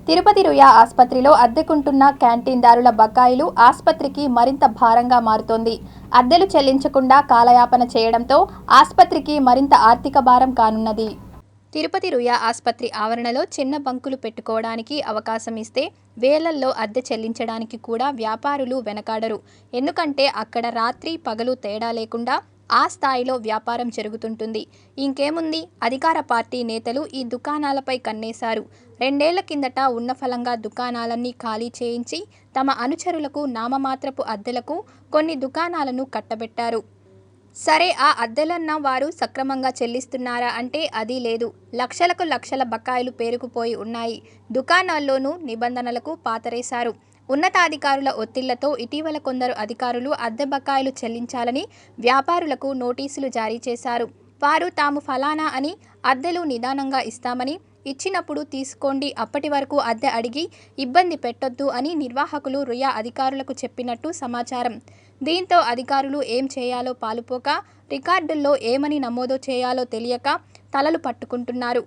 తిరుపతి రుయా ఆసుపత్రిలో అద్దెకుంటున్న క్యాంటీన్దారుల బకాయిలు ఆసుపత్రికి మరింత భారంగా మారుతోంది. అద్దెలు చెల్లించకుండా కాలయాపన చేయడంతో ఆసుపత్రికి మరింత ఆర్థిక భారం కానున్నది. తిరుపతి రుయా ఆసుపత్రి ఆవరణలో చిన్న బంకులు పెట్టుకోవడానికి అవకాశం ఇస్తే వేలల్లో అద్దె చెల్లించడానికి కూడా వ్యాపారులు వెనకాడరు. ఎందుకంటే అక్కడ రాత్రి పగలు తేడా లేకుండా ఆ స్థాయిలో వ్యాపారం జరుగుతుంటుంది. ఇంకేముంది, అధికార పార్టీ నేతలు ఈ దుకాణాలపై కన్నేశారు. 2 ఏళ్ల కిందట ఉన్న ఫలంగా దుకాణాలన్నీ ఖాళీ చేయించి తమ అనుచరులకు నామమాత్రపు అద్దెలకు కొన్ని దుకాణాలను కట్టబెట్టారు. సరే, ఆ అద్దెలన్న వారు సక్రమంగా చెల్లిస్తున్నారా అంటే అదీ లేదు. లక్షలకు లక్షల బకాయిలు పేరుకుపోయి ఉన్నాయి. దుకాణాల్లోనూ నిబంధనలకు పాతరేశారు. ఉన్నతాధికారుల ఒత్తిళ్లతో ఇటీవల కొందరు అధికారులు అద్దె బకాయిలు చెల్లించాలని వ్యాపారులకు నోటీసులు జారీ చేశారు. వారు తాము ఫలానా అని అద్దెలు నిదానంగా ఇస్తామని, ఇచ్చినప్పుడు తీసుకోండి, అప్పటి వరకు అద్దె అడిగి ఇబ్బంది పెట్టొద్దు అని నిర్వాహకులు రుయా అధికారులకు చెప్పినట్టు సమాచారం. దీంతో అధికారులు ఏం చేయాలో పాలుపోక, రికార్డుల్లో ఏమని నమోదు చేయాలో తెలియక తలలు పట్టుకుంటున్నారు.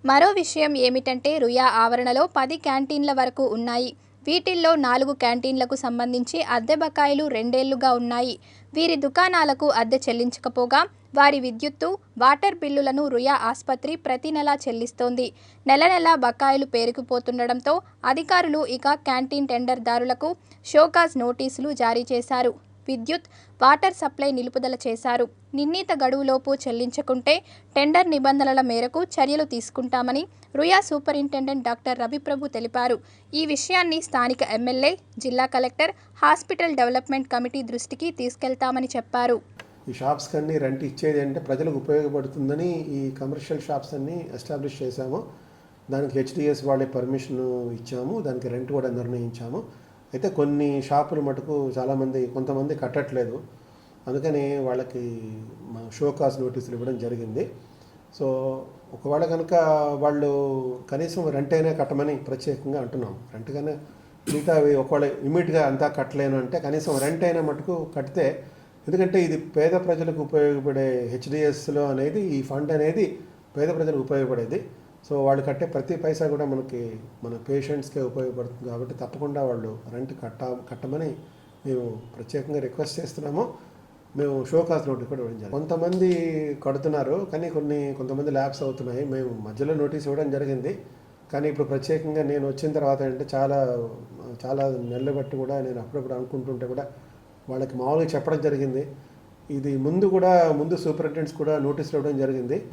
మరో విషయం ఏమిటంటే రుయా ఆవరణలో 10 క్యాంటీన్ల వరకు ఉన్నాయి. వీటిల్లో 4 క్యాంటీన్లకు సంబంధించి అద్దె బకాయిలు 2 ఏళ్లుగా ఉన్నాయి. వీరి దుకాణాలకు అద్దె చెల్లించకపోగా వారి విద్యుత్తు, వాటర్ బిల్లులను రుయా ఆసుపత్రి ప్రతి నెలా చెల్లిస్తోంది. నెల నెలా బకాయిలు పేరుకుపోతుండడంతో అధికారులు ఇక క్యాంటీన్ టెండర్దారులకు షోకాజ్ నోటీసులు జారీ చేశారు. విద్యుత్, వాటర్ సప్లై నిలుపుదల చేశారు. నిర్ణీత గడువులోపు చెల్లించకుంటే టెండర్ నిబంధనల మేరకు చర్యలు తీసుకుంటామని రుయా సూపరింటెండెంట్ డాక్టర్ రవిప్రభు తెలిపారు. ఈ విషయాన్ని స్థానిక ఎమ్మెల్యే, జిల్లా కలెక్టర్, హాస్పిటల్ డెవలప్మెంట్ కమిటీ దృష్టికి తీసుకెళ్తామని చెప్పారు. ఈ షాప్స్ కన్నీ రెంట్ ఇచ్చేది అంటే ప్రజలకు ఉపయోగపడుతుందని ఈ కమర్షియల్ షాప్స్ అన్నీ ఎస్టాబ్లిష్ చేశాము. దానికి హెచ్డిఎస్ వాళ్ళే పర్మిషన్ ఇచ్చాము. దానికి రెంట్ కూడా నిర్ణయించాము. అయితే కొన్ని షాపులు మటుకు కొంతమంది కట్టట్లేదు. అందుకని వాళ్ళకి షోకాజ్ నోటీసులు ఇవ్వడం జరిగింది. సో ఒకవేళ కనుక వాళ్ళు కనీసం రెంట్ అయినా కట్టమని ప్రత్యేకంగా అంటున్నాం. రెంట్ కానీ మిగతా ఒకవేళ ఇమీడియట్గా అంతా కట్టలేను అంటే కనీసం రెంట్ అయినా మటుకు కడితే, ఎందుకంటే ఇది పేద ప్రజలకు ఉపయోగపడే హెచ్డిఎస్లో అనేది ఈ ఫండ్ అనేది పేద ప్రజలకు ఉపయోగపడేది. సో వాళ్ళు కట్టే ప్రతి పైసా కూడా మన పేషెంట్స్కే ఉపయోగపడుతుంది. కాబట్టి తప్పకుండా వాళ్ళు రెంట్ కట్టమని మేము ప్రత్యేకంగా రిక్వెస్ట్ చేస్తున్నాము. మేము షోకాజ్ నోటీస్ కూడా ఇవ్వడం జరిగింది. కొంతమంది కడుతున్నారు, కానీ కొంతమంది ల్యాబ్స్ అవుతున్నాయి. మేము మధ్యలో నోటీస్ ఇవ్వడం జరిగింది. కానీ ఇప్పుడు ప్రత్యేకంగా నేను వచ్చిన తర్వాత అంటే చాలా నెలలు బట్టి కూడా నేను అప్పుడప్పుడు అనుకుంటుంటే కూడా వాళ్ళకి మామూలుగా చెప్పడం జరిగింది. ఇది ముందు సూపరింటెండెంట్స్ కూడా నోటీసులు ఇవ్వడం జరిగింది.